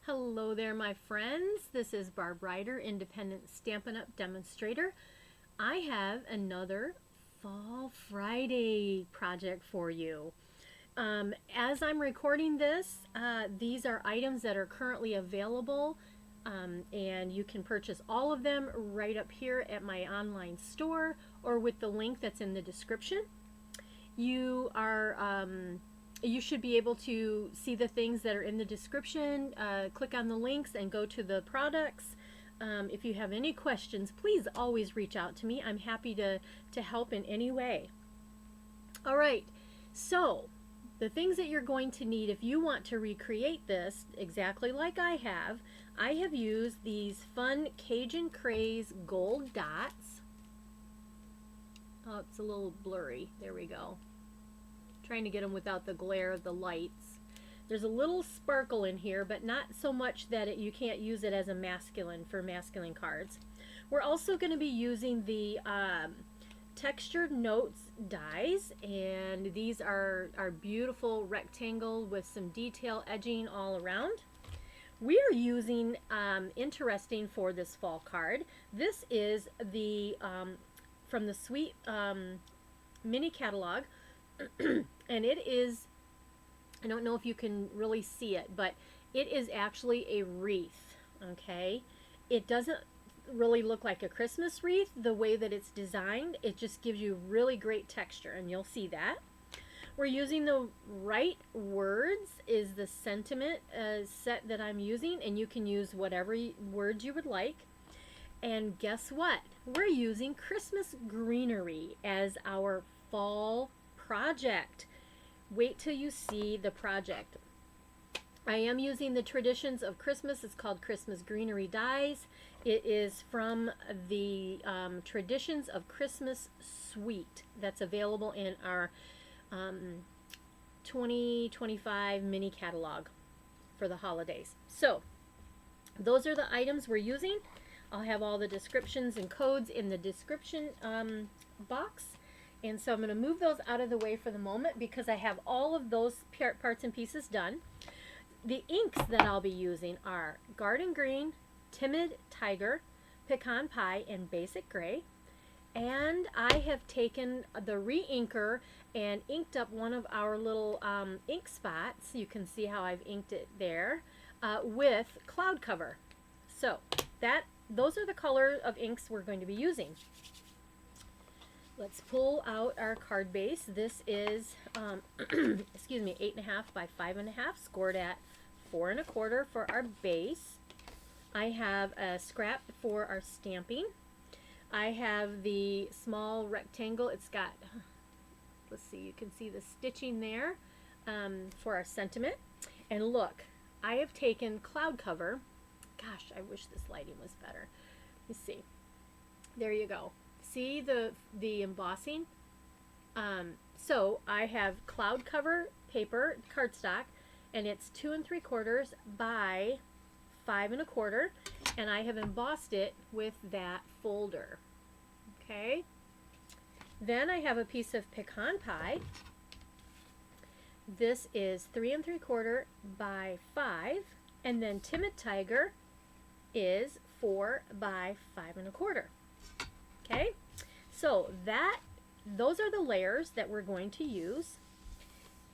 Hello there, my friends. This is Barb Ryder, Independent Stampin' Up! Demonstrator. I have another Fall Friday project for you. As I'm recording this, these are items that are currently available, and you can purchase all of them right up here at my online store or with the link that's in the description. You should be able to see the things that are in the description, click on the links and go to the products. If you have any questions, please always reach out to me. I'm happy to help in any way. All right, so the things that you're going to need if you want to recreate this exactly like I have used these fun Cajun Craze gold dots. Oh, it's a little blurry. There we go. Trying to get them without the glare of the lights. There's a little sparkle in here, but not so much that you can't use it as a masculine for masculine cards. We're also going to be using the textured notes dies, and these are beautiful rectangle with some detail edging all around. We are using interesting for this fall card. This is the from the Sweet mini catalog. And it is, I don't know if you can really see it, but it is actually a wreath, okay? It doesn't really look like a Christmas wreath the way that it's designed. It just gives you really great texture, and you'll see that. We're using the right words is the sentiment set that I'm using, and you can use whatever words you would like. And guess what? We're using Christmas greenery as our fall project. Wait till you see the project. I am using the Traditions of Christmas. It's called Christmas Greenery Dies. It is from the Traditions of Christmas Suite that's available in our 2025 mini catalog for the holidays. So those are the items we're using. I'll have all the descriptions and codes in the description box. And so I'm going to move those out of the way for the moment because I have all of those parts and pieces done. The inks that I'll be using are Garden Green, Timid Tiger, Pecan Pie, and Basic Gray. And I have taken the re-inker and inked up one of our little ink spots. You can see how I've inked it there with Cloud Cover. So those are the color of inks we're going to be using. Let's pull out our card base. This is, excuse me, 8.5 by 5.5, scored at 4 1/4 for our base. I have a scrap for our stamping. I have the small rectangle. It's got, let's see, you can see the stitching there for our sentiment. And look, I have taken Cloud Cover. Gosh, I wish this lighting was better. Let's see. There you go. See the embossing? So I have Cloud Cover paper, cardstock, and it's 2 3/4 by 5 1/4, and I have embossed it with that folder. Okay. Then I have a piece of Pecan Pie. This is 3 3/4 by 5, and then Timid Tiger is 4 by 5 1/4. Okay, so those are the layers that we're going to use.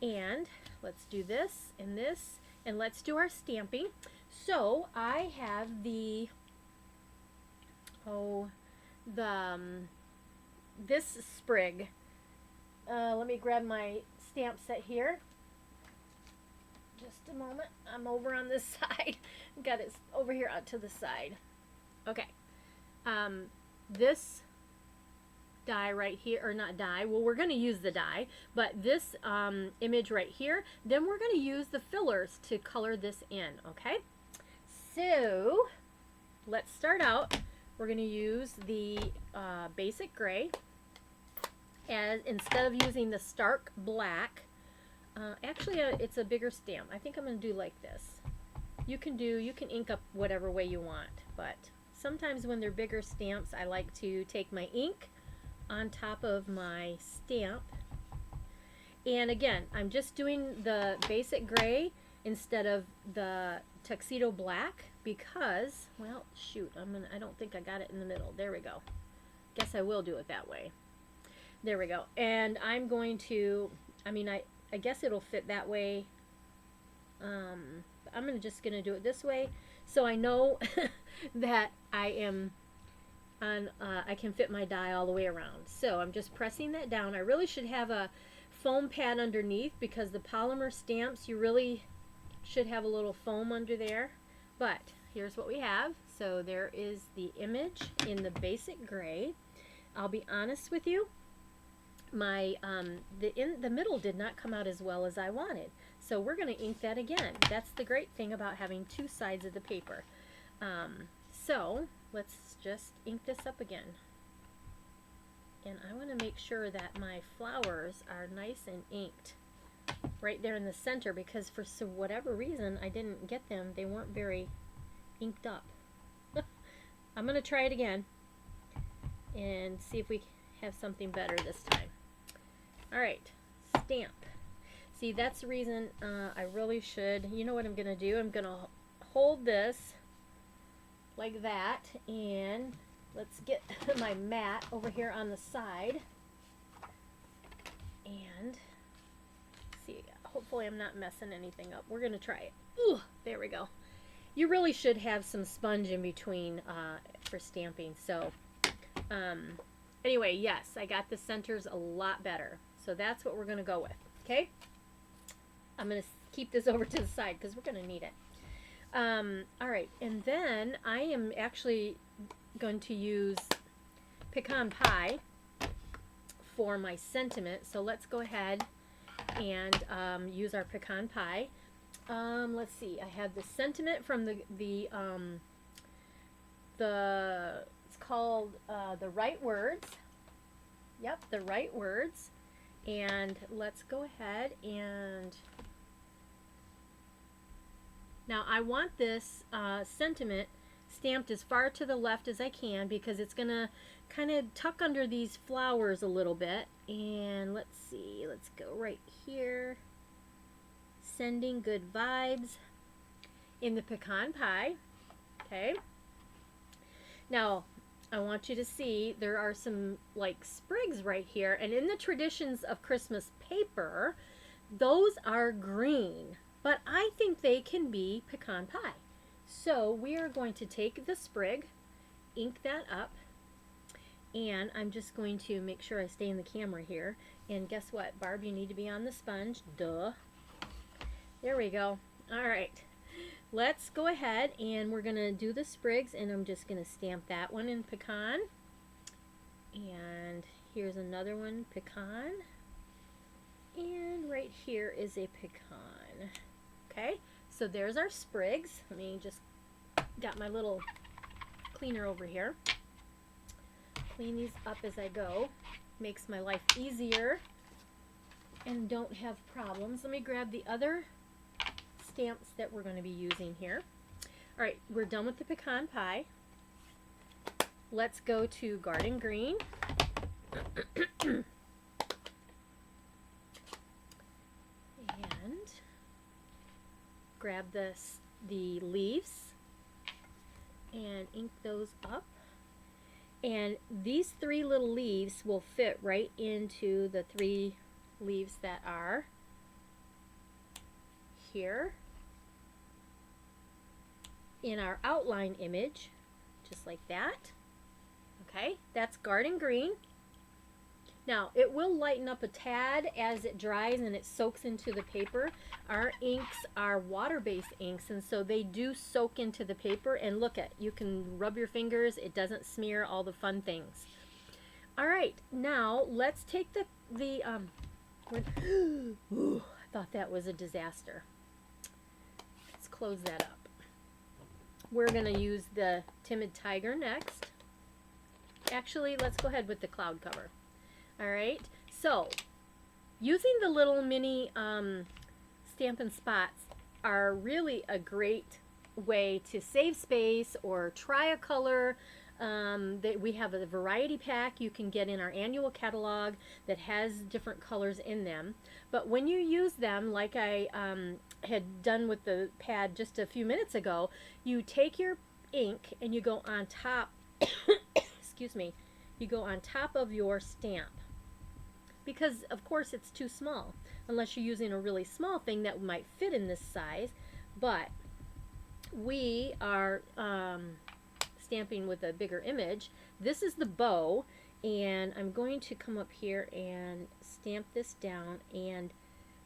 And let's do this and this, and let's do our stamping. So I have this sprig. Let me grab my stamp set here. Just a moment. I'm over on this side. Got it over here out to the side. Okay. This die right here, or not die, well, we're going to use the die, but this image right here, then we're going to use the fillers to color this in, okay? So let's start out. We're going to use the Basic Gray, as instead of using the stark black. Actually, it's a bigger stamp. I think I'm going to do like this. You can ink up whatever way you want, but sometimes when they're bigger stamps, I like to take my ink on top of my stamp. And again, I'm just doing the Basic Gray instead of the tuxedo black because, well, shoot, I don't think I got it in the middle. There we go. Guess I will do it that way. There we go. And I'm going to, I guess it'll fit that way. I'm just going to do it this way so I know that I am on, I can fit my die all the way around. So I'm just pressing that down. I really should have a foam pad underneath because the polymer stamps, you really should have a little foam under there. But here's what we have. So there is the image in the basic gray. I'll be honest with you, my the middle did not come out as well as I wanted. So we're going to ink that again. That's the great thing about having two sides of the paper. So let's just ink this up again. And I want to make sure that my flowers are nice and inked right there in the center because for whatever reason I didn't get them. They weren't very inked up. I'm going to try it again and see if we have something better this time. Alright, stamp. See, that's the reason I really should, you know what I'm going to do? I'm going to hold this like that, and let's get my mat over here on the side. And see, hopefully I'm not messing anything up. We're going to try it. Ooh, there we go. You really should have some sponge in between for stamping. So anyway, yes, I got the centers a lot better. So that's what we're going to go with. Okay? I'm going to keep this over to the side because we're going to need it. All right, and then I am actually going to use Pecan Pie for my sentiment. So let's go ahead and use our Pecan Pie. Let's see. I have the sentiment from it's called The Right Words. Yep, The Right Words. And let's go ahead and now I want this sentiment stamped as far to the left as I can because it's gonna kind of tuck under these flowers a little bit. And let's see, let's go right here. Sending good vibes in the Pecan Pie. Okay. Now I want you to see there are some like sprigs right here, and in the traditions of Christmas paper, those are green, but I think they can be pecan pie. So we are going to take the sprig, ink that up, and I'm just going to make sure I stay in the camera here. And guess what, Barb, you need to be on the sponge. Duh. There we go. All right. Let's go ahead and we're going to do the sprigs, and I'm just going to stamp that one in pecan. And here's another one, pecan. And right here is a pecan. Okay, so there's our sprigs. Let me just got my little cleaner over here. Clean these up as I go. Makes my life easier and don't have problems. Let me grab the other stamps that we're going to be using here. All right, we're done with the Pecan Pie. Let's go to Garden Green. And grab the leaves and ink those up. And these three little leaves will fit right into the three leaves that are here in our outline image, just like that. Okay, that's Garden Green. Now, it will lighten up a tad as it dries and it soaks into the paper. Our inks are water-based inks, and so they do soak into the paper. And look at, you can rub your fingers, it doesn't smear, all the fun things. All right, now let's take ooh, I thought that was a disaster. Let's close that up. We're going to use the Timid Tiger next. Actually, let's go ahead with the cloud cover. All right, so using the little mini Stampin' Spots are really a great way to save space or try a color We have a variety pack you can get in our annual catalog that has different colors in them. But when you use them, like I had done with the pad just a few minutes ago, you take your ink and you go on top, excuse me, you go on top of your stamp. Because, of course, it's too small, unless you're using a really small thing that might fit in this size. But we are stamping with a bigger image. This is the bow, and I'm going to come up here and stamp this down, and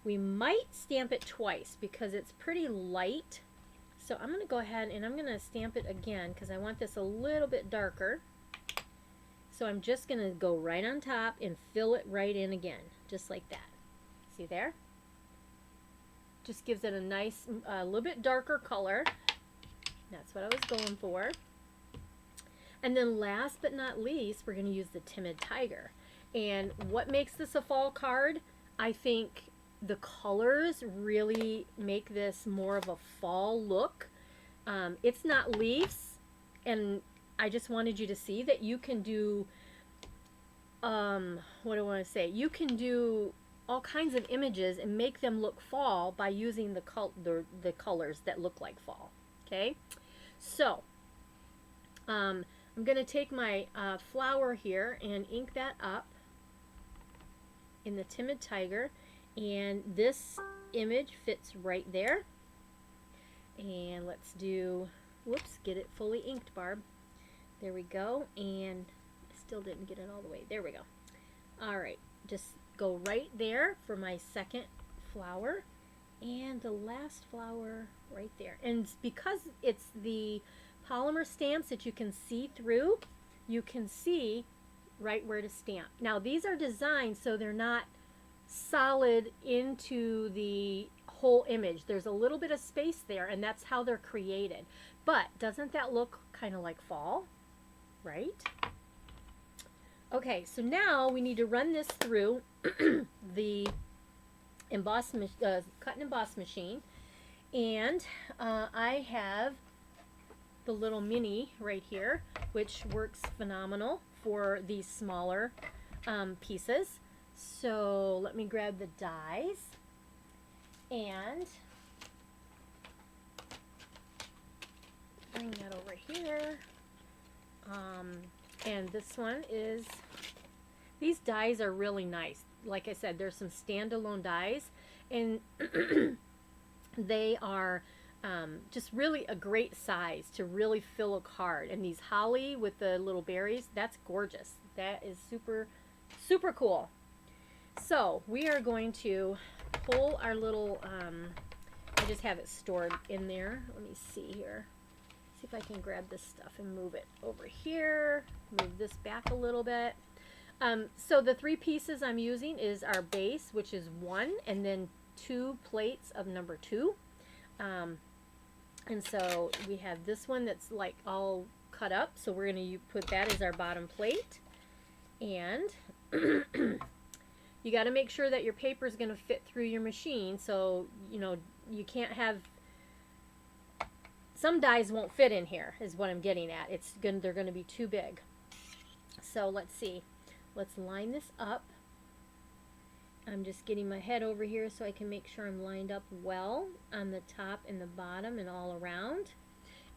we might stamp it twice because it's pretty light. So I'm going to go ahead and I'm going to stamp it again because I want this a little bit darker. So I'm just going to go right on top and fill it right in again, just like that. See there? Just gives it a nice, a little bit darker color. That's what I was going for. And then last but not least, we're going to use the Timid Tiger. And what makes this a fall card? I think the colors really make this more of a fall look. It's not leaves, and I just wanted you to see that you can do, what do I want to say? You can do all kinds of images and make them look fall by using the colors that look like fall. Okay? So, I'm going to take my flower here and ink that up in the Timid Tiger, and this image fits right there. And let's do, whoops, get it fully inked, Barb. There we go, and I still didn't get it all the way. There we go. All right, just go right there for my second flower, and the last flower right there. And because it's the polymer stamps that you can see through, you can see right where to stamp. Now these are designed so they're not solid into the whole image. There's a little bit of space there, and that's how they're created. But doesn't that look kind of like fall? Right? Okay, so now we need to run this through the cut and emboss machine, and I have the little mini right here, which works phenomenal for these smaller pieces. So let me grab the dies and bring that over here. And this one is, these dies are really nice. Like I said, there's some standalone dies, and they are just really a great size to really fill a card. And these holly with the little berries, that's gorgeous. That is super, super cool. So we are going to pull our little, I just have it stored in there. Let me see here. See if I can grab this stuff and move it over here. Move this back a little bit. So the three pieces I'm using is our base, which is 1, and then 2 plates of number 2. And so we have this one that's like all cut up, so we're going to put that as our bottom plate. And you got to make sure that your paper is going to fit through your machine, so you know you can't have, some dies won't fit in here is what I'm getting at. They're going to be too big. So let's see. Let's line this up. I'm just getting my head over here so I can make sure I'm lined up well on the top and the bottom and all around.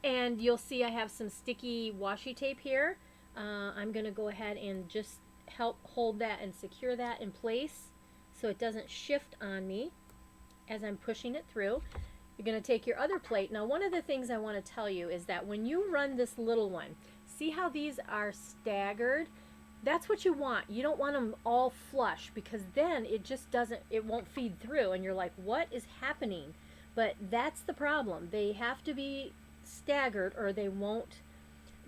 And you'll see I have some sticky washi tape here. I'm going to go ahead and just help hold that and secure that in place so it doesn't shift on me as I'm pushing it through. You're going to take your other plate. Now, one of the things I want to tell you is that when you run this little one, see how these are staggered? That's what you want. You don't want them all flush, because then it just doesn't, it won't feed through, and you're like, what is happening? But that's the problem. They have to be staggered or they won't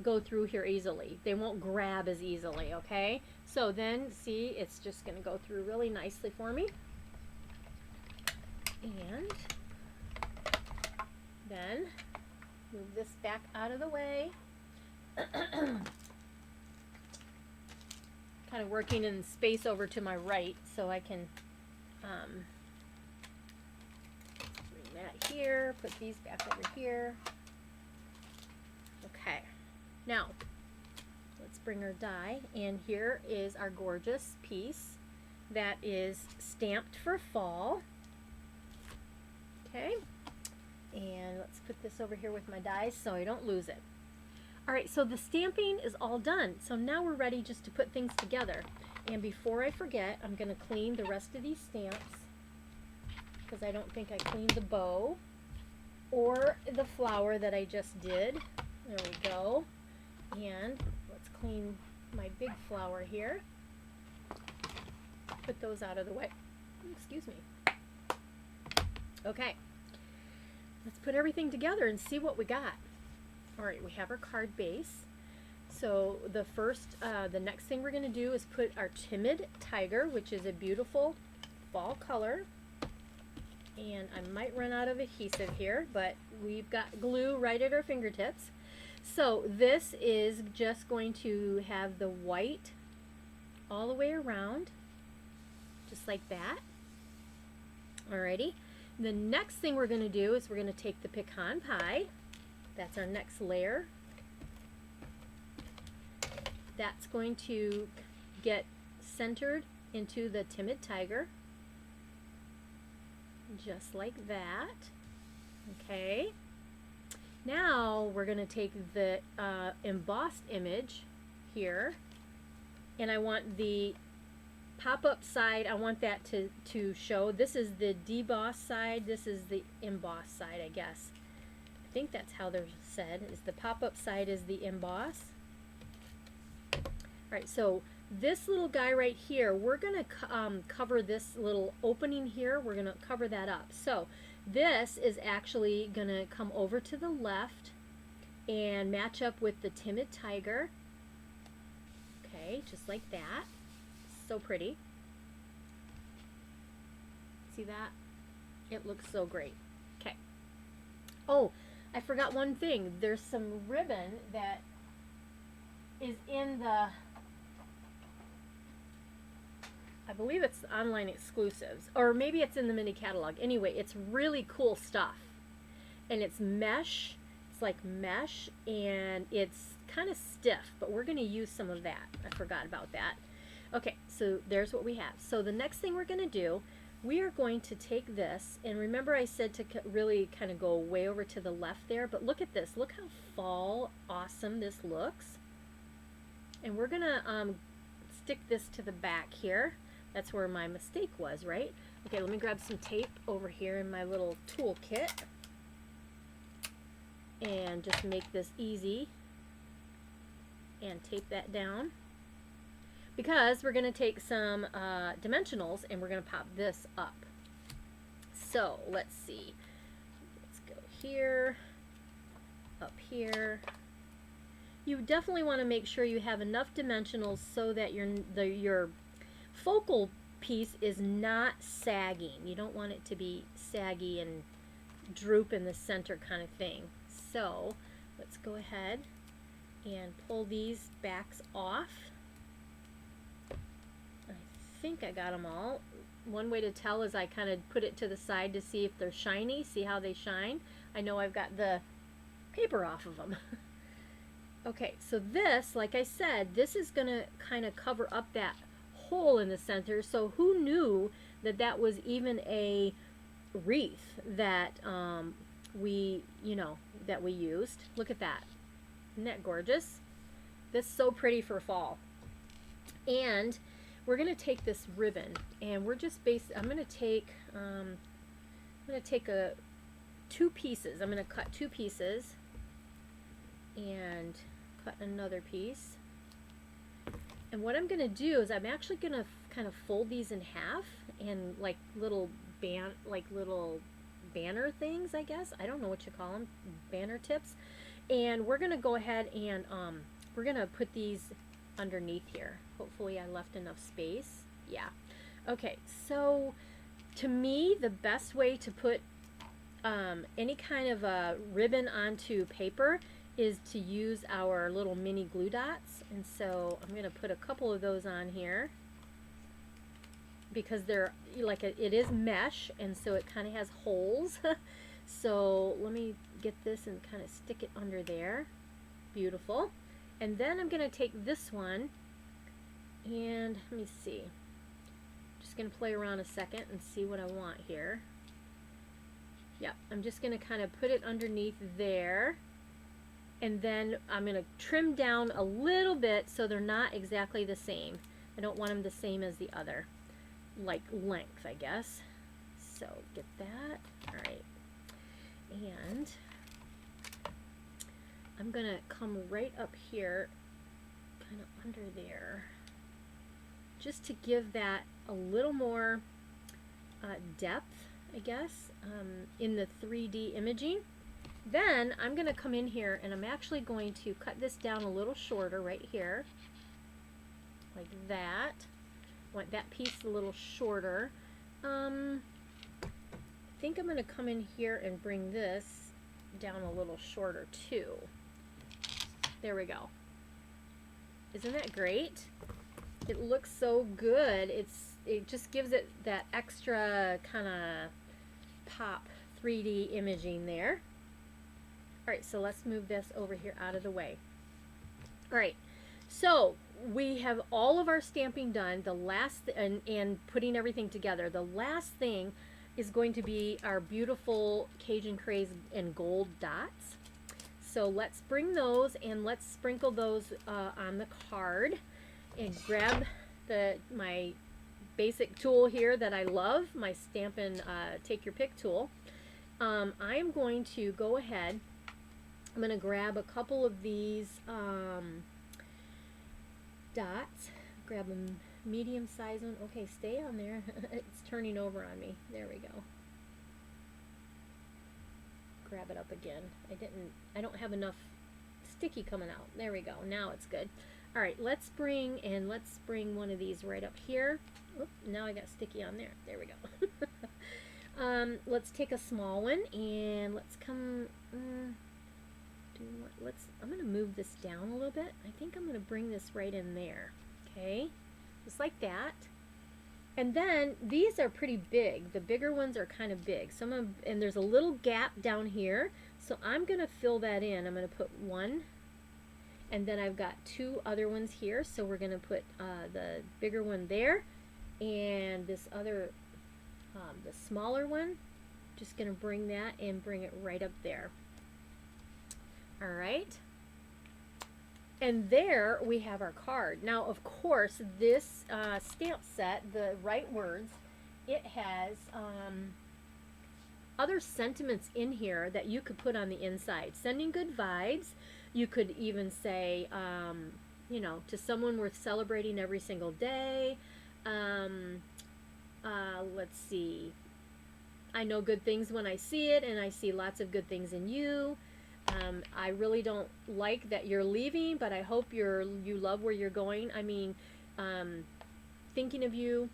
go through here easily. They won't grab as easily, okay? So then, see, it's just going to go through really nicely for me. And then move this back out of the way. Kind of working in space over to my right so I can bring that here, put these back over here. Okay. Now, let's bring our die, and here is our gorgeous piece that is stamped for fall. Okay, and let's put this over here with my dies so I don't lose it. All right, so the stamping is all done. So now we're ready just to put things together. And before I forget, I'm going to clean the rest of these stamps because I don't think I cleaned the bow or the flower that I just did. There we go. And let's clean my big flower here. Put those out of the way. Excuse me. Okay. Let's put everything together and see what we got. All right, we have our card base. So the next thing we're going to do is put our Timid Tiger, which is a beautiful fall color. And I might run out of adhesive here, but we've got glue right at our fingertips. So this is just going to have the white all the way around, just like that. Alrighty. The next thing we're going to do is we're going to take the Pecan Pie. That's our next layer. That's going to get centered into the Timid Tiger. Just like that. Okay. Now we're going to take the embossed image here, and I want the pop-up side, I want that to show. This is the deboss side, this is the emboss side, I guess. I think that's how they're said, is the pop-up side is the emboss. Alright, so this little guy right here, we're going to cover this little opening here, we're going to cover that up. So this is actually going to come over to the left and match up with the Timid Tiger. Okay, just like that. So pretty. See that? It looks so great. Okay. Oh, I forgot one thing. There's some ribbon that is in the, I believe it's online exclusives, or maybe it's in the mini catalog. Anyway, it's really cool stuff. And it's mesh. It's like mesh, and it's kind of stiff, but we're going to use some of that. I forgot about that. Okay, so there's what we have. So the next thing we're going to do, we are going to take this, and remember I said to really kind of go way over to the left there, but look at this. Look how fall awesome this looks. And we're going to stick this to the back here. That's where my mistake was, right? Okay, let me grab some tape over here in my little tool kit and just make this easy and tape that down. Because we're going to take some dimensionals and we're going to pop this up. So let's see. Let's go here, up here. You definitely want to make sure you have enough dimensionals so that your focal piece is not sagging. You don't want it to be saggy and droop in the center kind of thing. So let's go ahead and pull these backs off. I think I got them all. One way to tell is I kind of put it to the side to see if they're shiny, see how they shine. I know I've got the paper off of them. Okay, so this, like I said, this is going to kind of cover up that hole in the center. So who knew that that was even a wreath that we used. Look at that. Isn't that gorgeous? This is so pretty for fall. And we're going to take this ribbon, and we're just I'm going to take two pieces. I'm going to cut two pieces and cut another piece. And what I'm going to do is I'm actually going to kind of fold these in half and like little banner things, I guess. I don't know what you call them, banner tips. And we're going to go ahead and we're going to put these underneath here. Hopefully I left enough space. Yeah. Okay, so to me the best way to put any kind of a ribbon onto paper is to use our little mini glue dots. And so I'm going to put a couple of those on here because they're like it is mesh, and so it kind of has holes. So let me get this and kind of stick it under there. Beautiful. And then I'm going to take this one and let me see. Just going to play around a second and see what I want here. Yep, I'm just going to kind of put it underneath there. And then I'm going to trim down a little bit so they're not exactly the same. I don't want them the same as the other, like length, I guess. So get that. All right. And I'm going to come right up here, kind of under there, just to give that a little more depth, I guess, in the 3D imaging. Then I'm going to come in here and I'm actually going to cut this down a little shorter right here, like that. Want that piece a little shorter. I think I'm going to come in here and bring this down a little shorter too. There we go. Isn't that great? It looks so good. It just gives it that extra kind of pop 3D imaging there. All right, so let's move this over here out of the way. All right, so we have all of our stamping done. The last, and putting everything together. The last thing is going to be our beautiful Cajun Craze and gold dots. So let's bring those and let's sprinkle those on the card and grab my basic tool here that I love, my Stampin' Take Your Pick tool. I'm going to go ahead. I'm going to grab a couple of these dots, grab a medium size one. Okay, stay on there. It's turning over on me. There we go. Grab it up again. I don't have enough sticky coming out. There we go. Now it's good. All right, let's bring one of these right up here. Oop, now I got sticky on there. There we go. Let's take a small one and let's come. I'm going to move this down a little bit. I think I'm going to bring this right in there. Okay, just like that. And then these are pretty big. The bigger ones are kind of big. And there's a little gap down here. So I'm going to fill that in. I'm going to put one. And then I've got two other ones here. So we're going to put the bigger one there. And this other, the smaller one, just going to bring that and bring it right up there. All right. And there we have our card. Now, of course, this stamp set, the Right Words, it has other sentiments in here that you could put on the inside. Sending good vibes. You could even say, you know, to someone worth celebrating every single day. Let's see. I know good things when I see it, and I see lots of good things in you. I really don't like that you're leaving, but I hope you love where you're going. I mean, thinking of you,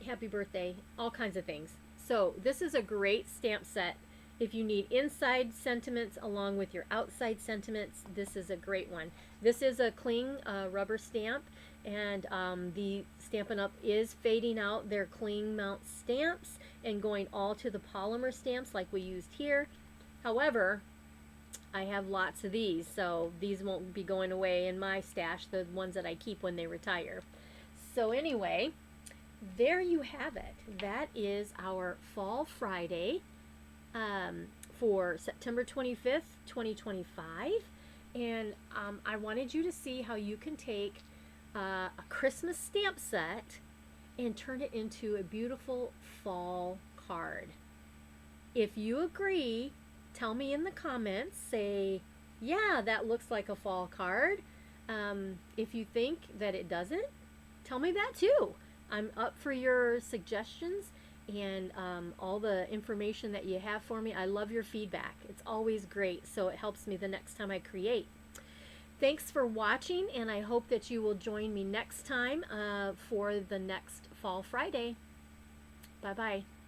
happy birthday, all kinds of things. So this is a great stamp set. If you need inside sentiments along with your outside sentiments, this is a great one. This is a cling rubber stamp, and the Stampin' Up! Is fading out their cling mount stamps and going all to the polymer stamps like we used here. However, I have lots of these, so these won't be going away in my stash, the ones that I keep when they retire. So anyway, there you have it. That is our Fall Friday for September 25th, 2025. And I wanted you to see how you can take a Christmas stamp set and turn it into a beautiful fall card. If you agree, tell me in the comments, say, yeah, that looks like a fall card. If you think that it doesn't, tell me that too. I'm up for your suggestions and all the information that you have for me. I love your feedback. It's always great, so it helps me the next time I create. Thanks for watching, and I hope that you will join me next time for the next Fall Friday. Bye-bye.